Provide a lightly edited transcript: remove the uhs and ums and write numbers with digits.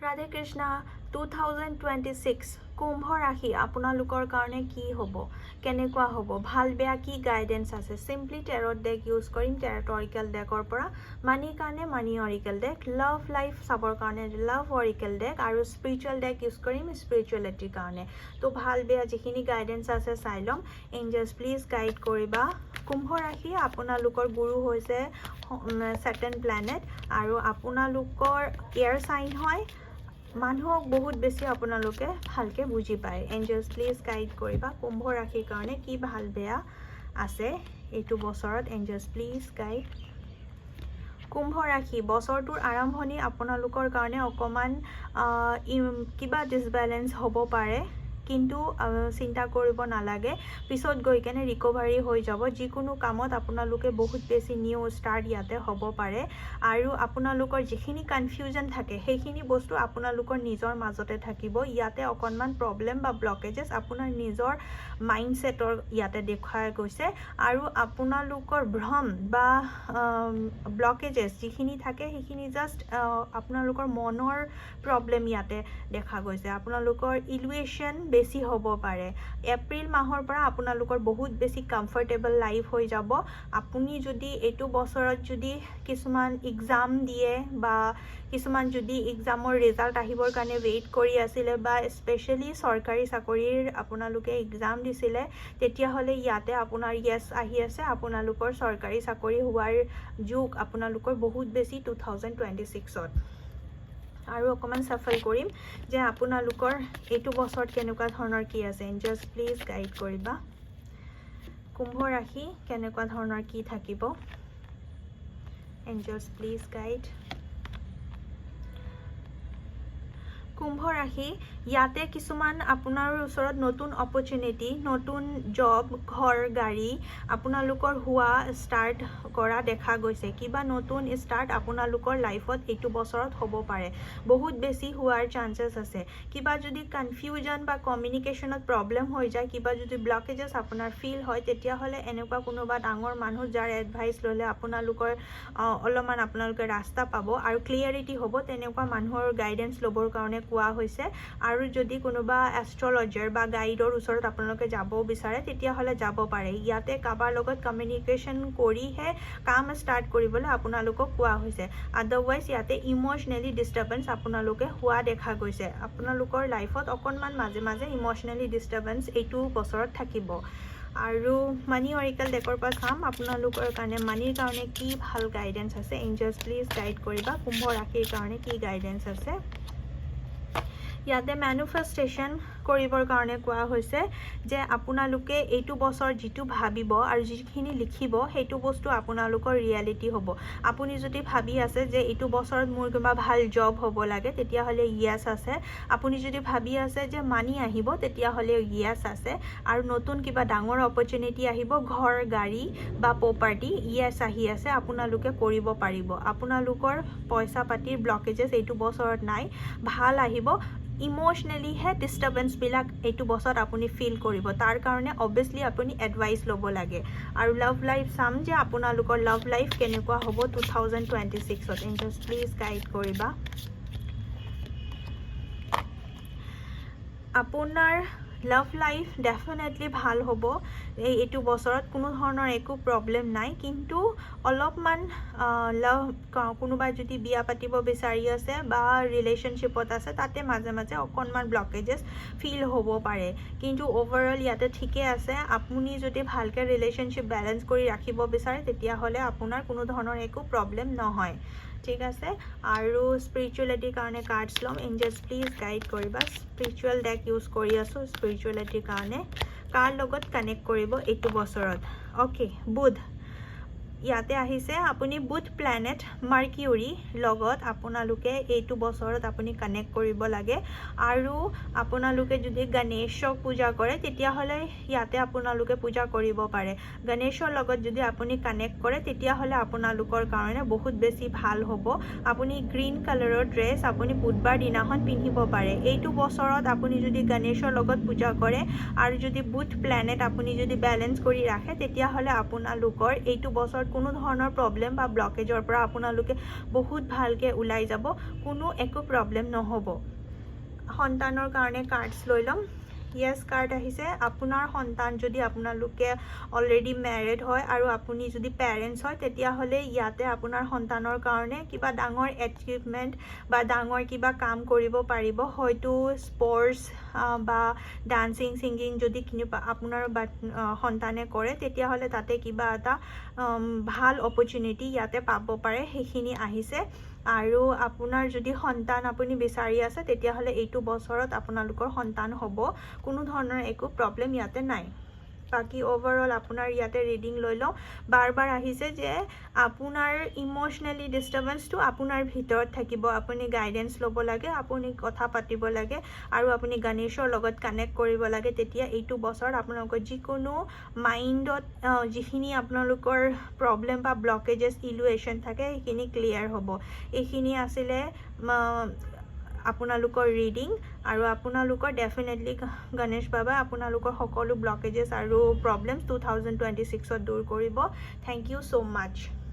राधे कृष्णा 2026 কুম্ভ ৰাশি আপোনালোকৰ কাৰণে কি হ'ব কেনেকুৱা হ'ব ভাল বেয়া কি গাইডেন্স আছে সিম্পলি টেৰট ডেক ইউজ কৰিম টেৰট অৰিকেল ডেকৰ পৰা মানিৰ কাৰণে মানি অৰিকেল ডেক লাভ লাইফ চাবৰ কাৰণে লাভ অৰিকেল ডেক আৰু স্পিৰিচুৱেল ডেক ইউজ কৰিম স্পিৰিচুৱেলিটিৰ কাৰণে তো ভাল বেয়া যিখিনি গাইডেন্স আছে চাই ল'ম এঞ্জেলছ প্লিজ গাইড কৰিবা কুম্ভ ৰাশি আপোনালোকৰ গুৰু হৈছে সেটেন প্লেনেট আৰু আপোনালোকৰ এয়াৰ সাইন হয় মানুহক বহুত বেছি আপোনালোকে ভালকে বুজি পায় এঞ্জেলছ প্লিজ গাইড কৰিবা কুম্ভ ৰাশিৰ কাৰণে কি ভাল বেয়া আছে এইটো বছৰত এঞ্জেলছ প্লিজ গাইড কুম্ভ ৰাশি বছৰটোৰ আৰম্ভণি আপোনালোকৰ কাৰণে অকমান কিবা ডিসব্যালেন্স হ'ব পাৰে কিন্তু চিন্তা কৰিব নালাগে পিছত গৈ কেনে ৰিকভাৰি হৈ যাব যিকোনো কামত আপোনালোকে বহুত বেছি নিউ ষ্টাৰ্ট ইয়াতে হ'ব পাৰে আৰু আপোনালোকৰ যিখিনি কনফিউজন থাকে সেইখিনি বস্তু আপোনালোকৰ নিজৰ মাজতে থাকিব ইয়াতে অকনমান প্ৰবলেম বা ব্লকেজেস আপোনাৰ নিজৰ মাইন্ডসেটৰ ইয়াতে দেখাই গৈছে আৰু আপোনালোকৰ ভ্ৰম বা ব্লকেজেস যিখিনি থাকে সেইখিনি জাস্ট আপোনালোকৰ মনৰ প্ৰবলেম ইয়াতে দেখা গৈছে আপোনালোকৰ ইলুৱেশন বেছি হ'ব পাৰে এপ্ৰিল মাহৰ পৰা আপোনালোকৰ বহুত বেছি কমফৰ্টেবল লাইফ হৈ যাব আপুনি যদি এইটো বছৰত যদি কিছুমান এক্সাম দিয়ে বা কিছুমান যদি এক্সামৰ ৰিজাল্ট আহিবৰ কাৰণে ৱেইট কৰি আছিলে বা স্পেশালি চৰকাৰী চাকৰিৰ আপোনালোকে এক্সাম দিছিলে তেতিয়া হলে ইয়াতে আপোনাৰ ইয়েস আহি আছে আপোনালোকৰ চৰকাৰী চাকৰি হোৱাৰ যুগ আপোনালোকৰ বহুত বেছি 2026ত আৰু অকমান সফল কৰিম যে আপোনালোকৰ এইটো বছৰত কেনেকুৱা ধৰণৰ কি আছে এঞ্জেলছ প্লিজ গাইড কৰিবা কুম্ভ ৰাশি কেনেকুৱা ধৰণৰ কি থাকিব এঞ্জেলছ প্লিজ গাইড কুম্ভ ৰাশি ইয়াতে কিছুমান আপোনাৰ ওচৰত নতুন অপৰচুনিটি নতুন জব ঘৰ গাড়ী আপোনালোকৰ হোৱা ষ্টাৰ্ট কৰা দেখা গৈছে কিবা নতুন ষ্টাৰ্ট আপোনালোকৰ লাইফত এইটো বছৰত হ'ব পাৰে বহুত বেছি হোৱাৰ চান্সেছ আছে কিবা যদি কনফিউজন বা কমিউনিকেশ্যনত প্ৰবলেম হৈ যায় কিবা যদি ব্লকেজেস আপোনাৰ ফিল হয় তেতিয়া হলে এনেকুৱা কোনোবা ডাঙৰ মানুহ যাৰ এডভাইস ললে আপোনালোকৰ অলপমান আপোনালোকে ৰাস্তা পাব আৰু ক্লিয়াৰিটি হ'ব তেনেকুৱা মানুহৰ গাইডেন্স ল'বৰ কাৰণে কোৱা হৈছে আৰু যদি কোনোবা এষ্ট্ৰলজাৰ বা গাইডৰ ওচৰত আপোনালোকে যাব বিচাৰে তেতিয়া হলে যাব পাৰে ইয়াতে কাবাৰ লগত কমিউনিকেশ্যন কৰিহে কাম ষ্টাৰ্ট কৰিবলৈ আপোনালোকক কোৱা হৈছে আদাৰৱাইজ ইয়াতে ইমোশনেলি ডিস্টাৰ্বেন্স আপোনালোকে হোৱা দেখা গৈছে আপোনালোকৰ লাইফত অকনমান মাজে মাজে ইমোশনেলি ডিস্টাৰ্বেন্স এইটো বছৰত থাকিব আৰু মানি অৰিকেল ডেকৰ পৰা চাম আপোনালোকৰ কাৰণে মানিৰ কাৰণে কি ভাল গাইডেন্স আছে এঞ্জেলছ প্লিজ গাইড কৰিবা কুম্ভ ৰাশিৰ কাৰণে কি গাইডেন্স আছে ইয়াতে ম্যানিফেষ্টেশন কৰিবৰ কাৰণে কোৱা হৈছে যে আপোনালোকে এইটো বছৰ যিটো ভাবিব আৰু যিখিনি লিখিব সেইটো বস্তু আপোনালোকৰ ৰিয়েলিটি হ'ব আপুনি যদি ভাবি আছে যে এইটো বছৰত মোৰ কিবা ভাল জব হ'ব লাগে তেতিয়া হলে ইয়েস আছে আপুনি যদি ভাবি আছে যে মানি আহিব তেতিয়া হলে ইয়েস আছে আৰু নতুন কিবা ডাঙৰ অপৰচুনিটি আহিব ঘৰ গাড়ী বা প্ৰপাৰ্টি ইয়েস আহি আছে আপোনালোকে কৰিব পাৰিব আপোনালোকৰ পইচা পাতিৰ ব্লকেজেস এইটো বছৰত নাই ভাল আহিব ইমোশনেলি হে ডিস্টাৰ্বেন্স বিলাক এইটো বছৰত আপুনি ফিল কৰিব তাৰ কাৰণে অবভিয়াসলি আপুনি এডভাইস ল'ব লাগে আৰু লাভ লাইফ চাম যে আপোনালোকৰ লাভ লাইফ কেনেকুৱা হ'ব 2026ত এঞ্জেলছ প্লিজ গাইড কৰিবা আপোনাৰ লাভ লাইফ ডেফিনেটলি ভাল হ'ব এইটো বছৰত কোনো ধৰণৰ একো প্ৰবলেম নাই কিন্তু অলপমান লাভ কোনোবা যদি বিয়া পাতিব বিচাৰি আছে বা ৰিলেশনশ্বিপত আছে তাতে মাজে মাজে অকনমান ব্লকেজেস ফিল হ'ব পাৰে কিন্তু ওভাৰঅল ইয়াতে ঠিকে আছে আপুনি যদি ভালকে ৰিলেশনশ্বিপ বেলেন্স কৰি ৰাখিব বিচাৰে তেতিয়া হলে আপোনাৰ কোনো ধৰণৰ একো প্ৰবলেম নহয় ঠিক আছে আৰু স্পিৰিচুৱেলিটিৰ কাৰণে কাৰ্ডছ ল'ম এঞ্জেলছ প্লিজ গাইড কৰিবা স্পিৰিচুৱেল ডেক ইউজ কৰি আছো স্পিৰিচুৱেলিটিৰ কাৰণে কাৰ লগত কানেক্ট কৰিব এইটো বছৰত ওকে বুধ ইয়াতে আহিছে আপুনি বুধ প্লেনেট মাৰ্কিউৰি লগত আপোনালোকে এইটো বছৰত আপুনি কানেক্ট কৰিব লাগে আৰু আপোনালোকে যদি গণেশক পূজা কৰে তেতিয়া হলে ইয়াতে আপোনালোকে পূজা কৰিব পাৰে গণেশৰ লগত যদি আপুনি কানেক্ট কৰে তেতিয়া হলে আপোনালোকৰ কাৰণে বহুত বেছি ভাল হ'ব আপুনি গ্ৰীন কালাৰৰ ড্ৰেছ আপুনি বুধবাৰ দিনাখন পিন্ধিব পাৰে এইটো বছৰত আপুনি যদি গণেশৰ লগত পূজা কৰে আৰু যদি বুধ প্লেনেট আপুনি যদি বেলেন্স কৰি ৰাখে তেতিয়া হলে আপোনালোকৰ এইটো বছৰত কোনো ধৰণৰ প্ৰব্লেম বা ব্লকেজৰ পৰা আপোনালোকে বহুত ভালকৈ ওলাই যাব, কোনো একো প্ৰব্লেম নহ'ব। সন্তানৰ কাৰণে কাৰ্ডছ লৈ ল'ম। ইয়েছ কাৰ্ড আহিছে। আপোনাৰ সন্তান যদি আপোনালোকে অলৰেডি মেৰিড হয় আৰু আপুনি যদি পেৰেণ্টছ হয়, তেতিয়াহ'লে ইয়াতে আপোনাৰ সন্তানৰ কাৰণে কিবা ডাঙৰ এচিভমেণ্ট বা ডাঙৰ কিবা কাম কৰিব পাৰিব, হয়তো স্পৰ্টছ বা ডান্সিং ছিংগিং যদি আপোনাৰ সন্তানে কৰে, তেতিয়াহ'লে তাতে কিবা এটা ভাল অপৰচুনিটি ইয়াতে পাব পাৰে, সেইখিনি আহিছে। আৰু আপোনাৰ যদি সন্তান আপুনি বিচাৰি আছে, তেতিয়াহ'লে এইটো বছৰত আপোনালোকৰ সন্তান হ'ব, কোনো ধৰণৰ একো প্ৰব্লেম ইয়াতে নাই। বাকী অভাৰঅল আপোনাৰ ইয়াতে ৰিডিং লৈ লওঁ। বাৰ আহিছে যে আপোনাৰ ইম'চনেলি ডিষ্টাৰ্বেঞ্চটো আপোনাৰ ভিতৰত থাকিব, আপুনি গাইডেঞ্চ ল'ব লাগে, আপুনি কথা পাতিব লাগে আৰু আপুনি গণেশৰ লগত কানেক্ট কৰিব লাগে। তেতিয়া এইটো বছৰত আপোনালোকৰ যিকোনো মাইণ্ডত যিখিনি আপোনালোকৰ প্ৰব্লেম বা ব্লকেজেছ ইলুৱেশ্যন থাকে, সেইখিনি ক্লিয়াৰ হ'ব। এইখিনি আছিলে আপোনালোকৰ ৰিডিং, আৰু আপোনালোকৰ ডেফিনেটলি গণেশ বাবা আপোনালোকৰ সকলো ব্লকেজেছ আৰু প্ৰব্লেমছ 2026ত দূৰ কৰিব। Thank you so' much.